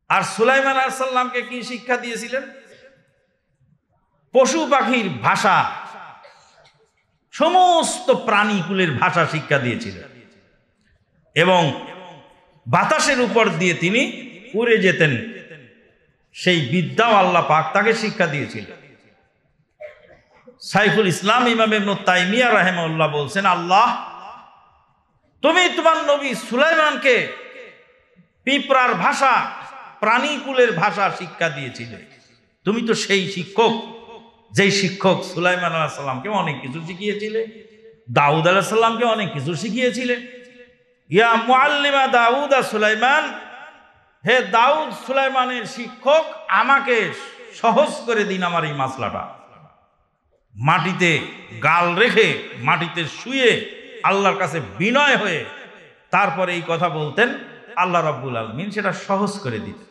আর সুলাইমান আলাইহিস সালামকে কি শিক্ষা দিয়েছিলেন? পশু পাখির ভাষা, সমস্ত প্রাণীকুলের ভাষা শিক্ষা দিয়েছিলেন এবং বাতাসের উপর দিয়ে তিনি উড়ে যেতেন, সেই বিদ্যাও আল্লাহ পাক তাকে শিক্ষা দিয়েছিলেন। শাইখুল ইসলাম ইমাম ইবনে তাইমিয়া রাহিমাহুল্লাহ বলছেন, আল্লাহ তুমি তোমার নবী সুলাইমানকে পিঁপড়ার ভাষা, প্রাণীকুলের ভাষা শিক্ষা দিয়েছিলে। তুমি তো সেই শিক্ষক, যেই শিক্ষক সুলাইমান আলাইহিস সালামকে অনেক কিছু শিখিয়েছিলে, দাউদ আলাইহিস সালামকে অনেক কিছু শিখিয়েছিলে। ইয়া মুআল্লিমা দাউদ সুলাইমান, হে দাউদ সুলাইমানের শিক্ষক, আমাকে সহজ করে দিন আমার এই মাসলাটা। মাটিতে গাল রেখে, মাটিতে শুয়ে আল্লাহর কাছে বিনয় হয়ে তারপরে এই কথা বলতেন, আল্লাহ রাব্বুল আলামিন সেটা সহজ করে দিতেন।